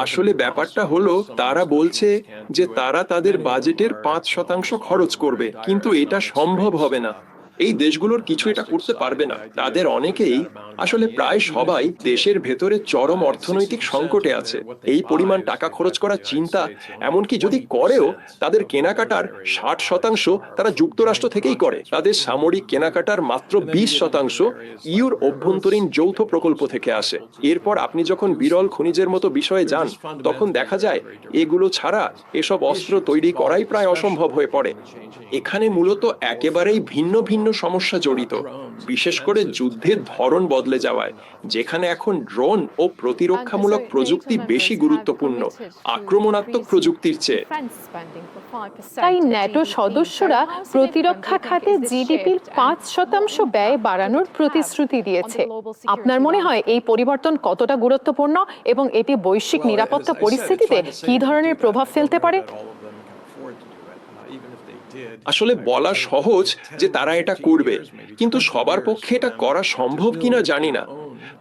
আসলে ব্যাপারটা হলো, তারা বলছে যে তারা তাদের বাজেটের 5% খরচ করবে, কিন্তু এটা সম্ভব হবে না। এই দেশগুলোর কিছু এটা করতে পারবে না। তাদের অনেকেই, আসলে প্রায় সবাই দেশের ভেতরে চরম অর্থনৈতিক সংকটে আছে। এই পরিমাণ টাকা খরচ করার চিন্তা, এমনকি যদি করেও, তাদের কেনাকাটার 60% তারা যুক্তরাষ্ট্র থেকেই করে। তাদের সামরিক কেনাকাটার মাত্র 20% ইউর অভ্যন্তরীণ যৌথ প্রকল্প থেকে আসে। এরপর আপনি যখন বিরল খনিজের মতো বিষয়ে যান, তখন দেখা যায় এগুলো ছাড়া এসব অস্ত্র তৈরি করাই প্রায় অসম্ভব হয়ে পড়ে। এখানে মূলত একেবারেই ভিন্ন ভিন্ন সমস্যা জড়িত, বিশেষ করে যুদ্ধের ধরন বদলে যাওয়ায়, যেখানে এখন ড্রোন ও প্রতিরক্ষামূলক প্রযুক্তি বেশি গুরুত্বপূর্ণ আক্রমণাত্মক প্রযুক্তির চেয়ে। তাই ন্যাটো সদস্যরা প্রতিরক্ষা খাতে জিডিপির 5% ব্যয় বাড়ানোর প্রতিশ্রুতি দিয়েছে। আপনার মনে হয় এই পরিবর্তন কতটা গুরুত্বপূর্ণ এবং এটি বৈশ্বিক নিরাপত্তা পরিস্থিতিতে কি ধরনের প্রভাব ফেলতে পারে? আসলে বলা সহজ যে তারা এটা করবে, কিন্তু সবার পক্ষে এটা করা সম্ভব কিনা জানি না।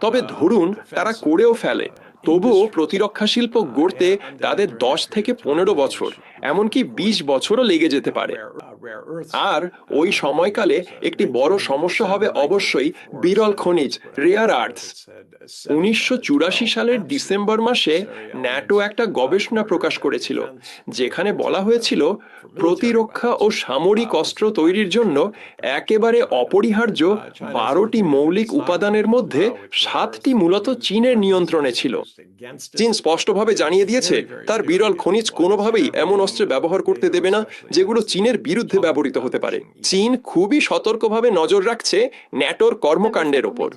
তবে ধরুন তারা করেও ফেলে, তবুও প্রতিরক্ষা শিল্প গড়তে তাদের 10 থেকে 15 বছর, এমনকি 20 বছরও লেগে যেতে পারে। আর ওই সময়কালে একটি বড় সমস্যা হবে অবশ্যই বিরল খনিজ, রেয়ার আর্থস। 1984 সালের ডিসেম্বর মাসে ন্যাটো একটা গবেষণা প্রকাশ করেছিল, যেখানে বলা হয়েছিল প্রতিরক্ষা ও সামরিক অস্ত্র তৈরির জন্য একেবারে অপরিহার্য 12টি মৌলিক উপাদানের মধ্যে 7টি মূলত চীনের নিয়ন্ত্রণে ছিল। চীন স্পষ্টভাবে জানিয়ে দিয়েছে তার বিরল খনিজ কোনোভাবেই এমন অস্ত্রে ব্যবহার করতে দেবে না যেগুলো চীনের বিরুদ্ধে ব্যবহৃত হতে পারে। চীন খুবই সতর্কভাবে নজর রাখছে ন্যাটোর কর্মকাণ্ডের ওপর,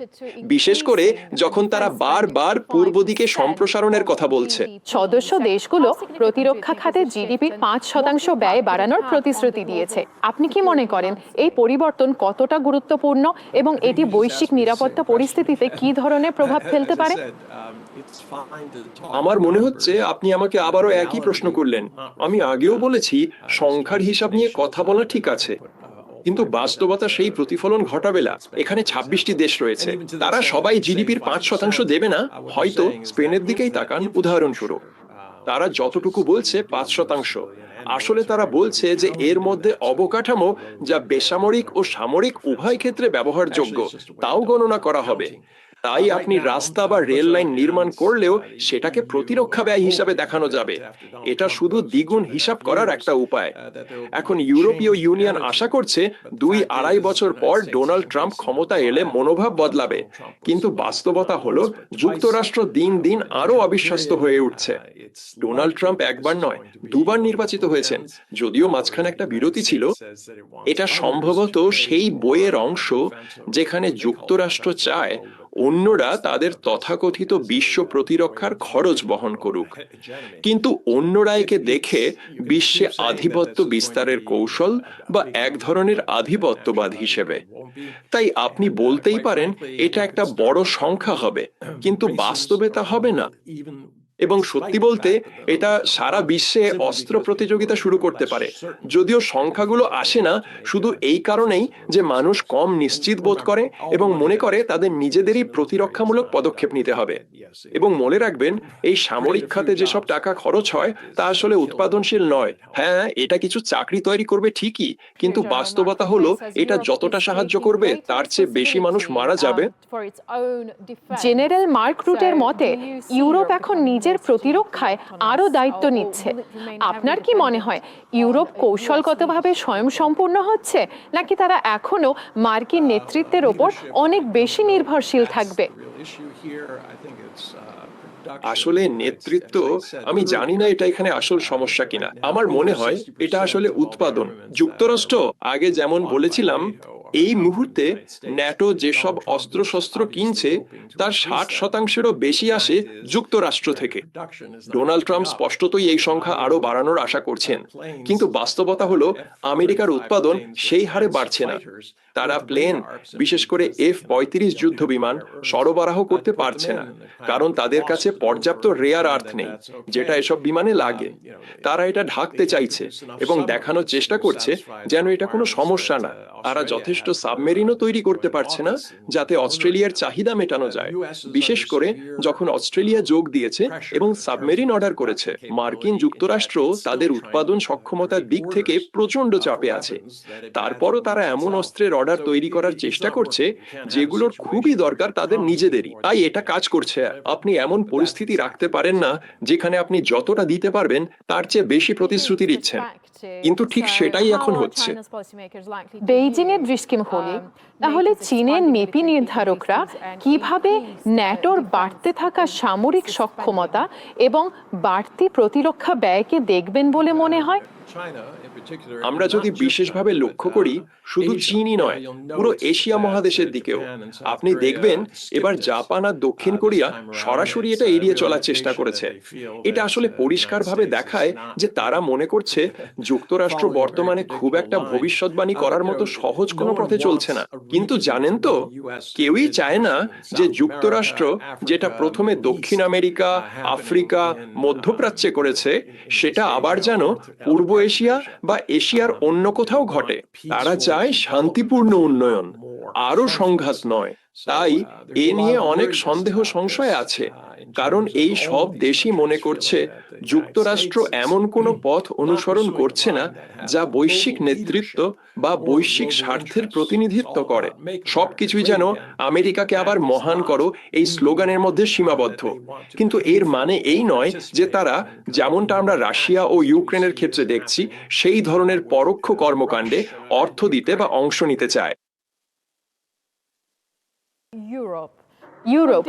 বিশেষ করে যখন তারা বারবার পূর্ব দিকে সম্প্রসারণের কথা বলছে। সদস্য দেশগুলো প্রতিরক্ষা খাতে জিডিপির 5% ব্যয় বাড়ানোর প্রতিশ্রুতি দিয়েছে। আপনি কি মনে করেন এই পরিবর্তন কতটা গুরুত্বপূর্ণ এবং এটি বৈশ্বিক নিরাপত্তা পরিস্থিতিতে কি ধরনের প্রভাব ফেলতে পারে? আমার মনে হচ্ছে আপনি আমাকে আবারও একই প্রশ্ন করলেন। আমি আগেও বলেছি, সংখ্যার হিসাব নিয়ে কথা বলা ঠিক আছে, কিন্তু বাস্তবতা সেই প্রতিফলন ঘটাবে না। এখানে 26টি দেশ রয়েছে, তারা সবাই জিডিপির 5% দেবে না। হয়তো স্পেনের দিকেই তাকান উদাহরণস্বরূপ, তারা যতটুকু বলছে 5%, আসলে তারা বলছে যে এর মধ্যে অবকাঠামো, যা বেসামরিক ও সামরিক উভয় ক্ষেত্রে ব্যবহারযোগ্য, তাও গণনা করা হবে। তাই আপনি রাস্তা বা রেল লাইন নির্মাণ করলেও সেটাকে প্রতিরক্ষা ব্যয় হিসাবে দেখানো যাবে। এটা শুধু দ্বিগুণ হিসাব করার একটা উপায়। এখন ইউরোপীয় ইউনিয়ন আশা করছে 2-2.5 বছর পর ডোনাল্ড ট্রাম্প ক্ষমতা এলে মনোভাব বদলাবে, কিন্তু বাস্তবতা হলো যুক্তরাষ্ট্র দিন দিন আরো অবিশ্বস্ত হয়ে উঠছে। ডোনাল্ড ট্রাম্প একবার নয়, দুবার নির্বাচিত হয়েছেন, যদিও মাঝখানে একটা বিরতি ছিল। এটা সম্ভবত সেই বইয়ের অংশ যেখানে যুক্তরাষ্ট্র চায় অন্যরা তাদের তথাকথিত বিশ্ব প্রতিরক্ষার খরচ বহন করুক, কিন্তু অন্যরা একে দেখে বিশ্বে আধিপত্য বিস্তারের কৌশল বা এক ধরনের আধিপত্যবাদ হিসেবে। তাই আপনি বলতেই পারেন এটা একটা বড় সংখ্যা হবে, কিন্তু বাস্তবে তা হবে না। এবং সত্যি বলতে, এটা সারা বিশ্বে অস্ত্র প্রতিযোগিতা শুরু করতে পারে, যদিও সংখ্যাগুলো আসে না শুধু এই কারণেই যে মানুষ কম নিশ্চিত বোধ করে এবং মনে করে তাদের নিজেদেরই প্রতিরক্ষামূলক পদক্ষেপ নিতে হবে। এবং মনে রাখবেন, এই সামরিক খাতে যেসব টাকা খরচ হয় তা আসলে উৎপাদনশীল নয়। হ্যাঁ, এটা কিছু চাকরি তৈরি করবে ঠিকই, কিন্তু বাস্তবতা হলো এটা যতটা সাহায্য করবে তার চেয়ে বেশি মানুষ মারা যাবে। জেনারেল মার্ক রুটের মতে ইউরোপ এখন নিজের প্রতিরক্ষায় আরো দায়িত্ব নিচ্ছে। আপনার কি মনে হয় ইউরোপ কৌশলগতভাবে স্বয়ংসম্পূর্ণ হচ্ছে, নাকি তারা এখনো মার্কিন নেতৃত্বের ওপর অনেক বেশি নির্ভরশীল থাকবে? আসলে নেতৃত্ব, আমি জানি না এটা এখানে আসল সমস্যা কিনা। আমার মনে হয় এটা আসলে উৎপাদন। যুক্তরাষ্ট্র, আগে যেমন বলেছিলাম, এই মুহূর্তে ন্যাটো যেসব অস্ত্রশস্ত্র কিনছে তার 60%-এরও বেশি আসে যুক্তরাষ্ট্র থেকে। ডোনাল্ড ট্রাম্প স্পষ্টতই এই সংখ্যা আরো বাড়ানোর আশা করছেন, কিন্তু বাস্তবতা হলো আমেরিকার উৎপাদন সেই হারে বাড়ছে না। তারা প্লেন, বিশেষ করে F-35 যুদ্ধ বিমান সরবরাহ করতে পারছে না, কারণ তাদের কাছে পর্যাপ্ত রেয়ার আর্থ নেই, যেটা এসব বিমানে লাগে। তারা এটা ঢাকতে চাইছে এবং দেখানোর চেষ্টা করছে যেন এটা কোনো সমস্যা না। তারা যথেষ্ট যথেষ্ট সাবমেরিনও তৈরি করতে পারছে না যাতে অস্ট্রেলিয়ার চাহিদা মেটানো যায়, বিশেষ করে যখন অস্ট্রেলিয়া যোগ দিয়েছে এবং সাবমেরিন অর্ডার করেছে। মার্কিন যুক্তরাষ্ট্র তাদের উৎপাদন সক্ষমতার দিক থেকে প্রচন্ড চাপে আছে। তারপরও তারা এমন অস্ত্রের অর্ডার তৈরি করার চেষ্টা করছে যেগুলোর খুবই দরকার তাদের নিজেদেরই। তাই এটা কাজ করছে। আপনি এমন পরিস্থিতি রাখতে পারেন না যেখানে আপনি যতটা দিতে পারবেন তার চেয়ে বেশি প্রতিশ্রুতি দিচ্ছেন, কিন্তু ঠিক সেটাই এখন হচ্ছে। বেইজিং এর দৃষ্টিভঙ্গি তাহলে চীনের নীতি নির্ধারকরা কিভাবে ন্যাটোর বাড়তে থাকা সামরিক সক্ষমতা এবং বাড়তি প্রতিরক্ষা ব্যয়কে দেখবেন বলে মনে হয়? আমরা যদি বিশেষভাবে লক্ষ্য করি, শুধু চীনই নয়, পুরো এশিয়া মহাদেশের দিকেও আপনি দেখবেন এবার জাপান আর দক্ষিণ কোরিয়া সরাসরি এটা এড়িয়ে চলার চেষ্টা করেছে। এটা আসলে পরিষ্কারভাবে দেখায় যে তারা মনে করছে যুক্তরাষ্ট্র বর্তমানে খুব একটা ভবিষ্যৎবাণী করার মতো সহজ কোনো পথে চলছে না। কিন্তু জানেন তো, কেউই চায় না যে যুক্তরাষ্ট্র যেটা প্রথমে দক্ষিণ আমেরিকা, আফ্রিকা, মধ্যপ্রাচ্যে করেছে সেটা আবার যেন পূর্ব এশিয়া বা এশিয়ার অন্য কোথাও ঘটে। তারা চায় শান্তিপূর্ণ উন্নয়ন, আরো সংঘাত নয়। তাই এ নিয়ে অনেক সন্দেহ সংশয় আছে, কারণ এই সব দেশই মনে করছে যুক্তরাষ্ট্র এমন কোনো পথ অনুসরণ করছে না যা বৈশ্বিক নেতৃত্ব বা বৈশ্বিক স্বার্থের প্রতিনিধিত্ব করে। সবকিছুই যেন আমেরিকাকে আবার মহান করো এই স্লোগানের মধ্যে সীমাবদ্ধ। কিন্তু এর মানে এই নয় যে তারা, যেমনটা আমরা রাশিয়া ও ইউক্রেনের ক্ষেত্রে দেখছি, সেই ধরনের পরোক্ষ কর্মকাণ্ডে অর্থ দিতে বা অংশ নিতে চায়। ইউরোপ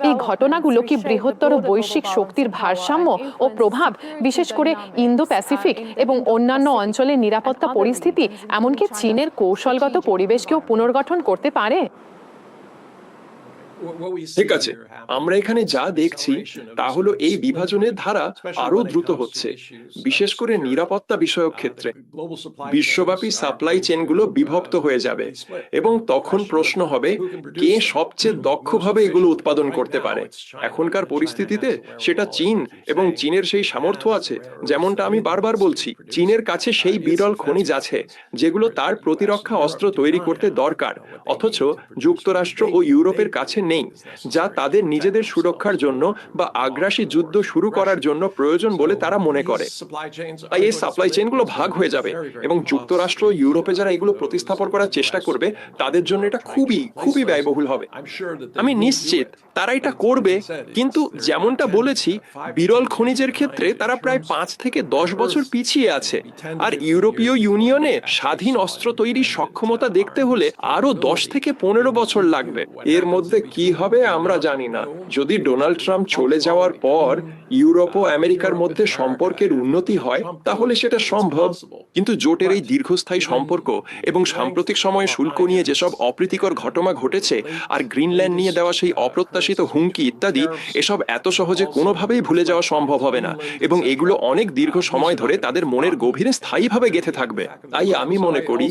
এই ঘটনাগুলো কি বৃহত্তর বৈশ্বিক শক্তির ভারসাম্য ও প্রভাব, বিশেষ করে ইন্দো প্যাসিফিক এবং অন্যান্য অঞ্চলের নিরাপত্তা পরিস্থিতি, এমনকি চীনের কৌশলগত পরিবেশকেও পুনর্গঠন করতে পারে? ঠিক আছে, আমরা এখানে যা দেখছি তা হলো এই বিভাজনের ধারা আরো দ্রুত হচ্ছে, বিশেষ করে নিরাপত্তা বিষয়ক ক্ষেত্রে। বিশ্বব্যাপী সাপ্লাই চেনগুলো বিভক্ত হয়ে যাবে এবং তখন প্রশ্ন হবে কে সবচেয়ে দক্ষভাবে এগুলো উৎপাদন করতে পারে। এখনকার পরিস্থিতিতে সেটা চীন, এবং চীনের সেই সামর্থ্য আছে। যেমনটা আমি বারবার বলছি, চীনের কাছে সেই বিরল খনিজ আছে যেগুলো তার প্রতিরক্ষা অস্ত্র তৈরি করতে দরকার, অথচ যুক্তরাষ্ট্র ও ইউরোপের কাছে নেই, যা তাদের নিজেদের সুরক্ষার জন্য বা আগ্রাসী যুদ্ধ শুরু করার জন্য প্রয়োজন বলে তারা মনে করে। তাই এই সাপ্লাই চেইনগুলো ভাগ হয়ে যাবে এবং যুক্তরাষ্ট্র ও ইউরোপে যারা এগুলো প্রতিস্থাপন করার চেষ্টা করবে তাদের জন্য এটা খুবই খুবই ব্যয়বহুল হবে। আমি নিশ্চিত তারা এটা করবে, কিন্তু যেমনটা বলেছি, বিরল খনিজের ক্ষেত্রে তারা প্রায় 5 থেকে 10 বছর পিছিয়ে আছে, আর ইউরোপীয় ইউনিয়নে স্বাধীন অস্ত্র তৈরির সক্ষমতা দেখতে হলে আরো 10 থেকে 15 বছর লাগবে। এর মধ্যে কি হবে আমরা জানি না। যদি ডোনাল্ড ট্রাম্প চলে যাওয়ার পর ইউরোপ ও আমেরিকার মধ্যে সম্পর্কের উন্নতি হয় তাহলে সেটা সম্ভব, কিন্তু জোটের এই দীর্ঘস্থায়ী সম্পর্ক এবং সাম্প্রতিক সময়ে শুল্ক নিয়ে যেসব অপ্রীতিকর ঘটনা ঘটেছে আর গ্রিনল্যান্ড নিয়ে দেওয়া সেই অপ্রত্যাশিত হুমকি ইত্যাদি, এসব এত সহজে কোনোভাবেই ভুলে যাওয়া সম্ভব হবে না এবং এগুলো অনেক দীর্ঘ সময় ধরে তাদের মনের গভীরে স্থায়ীভাবে গেঁথে থাকবে। তাই আমি মনে করি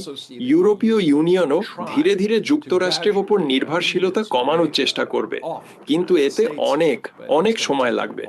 ইউরোপীয় ইউনিয়নও ধীরে ধীরে যুক্তরাষ্ট্রের উপর নির্ভরশীলতা কমানোর চেষ্টা করবে, কিন্তু এতে অনেক অনেক সময় লাগবে।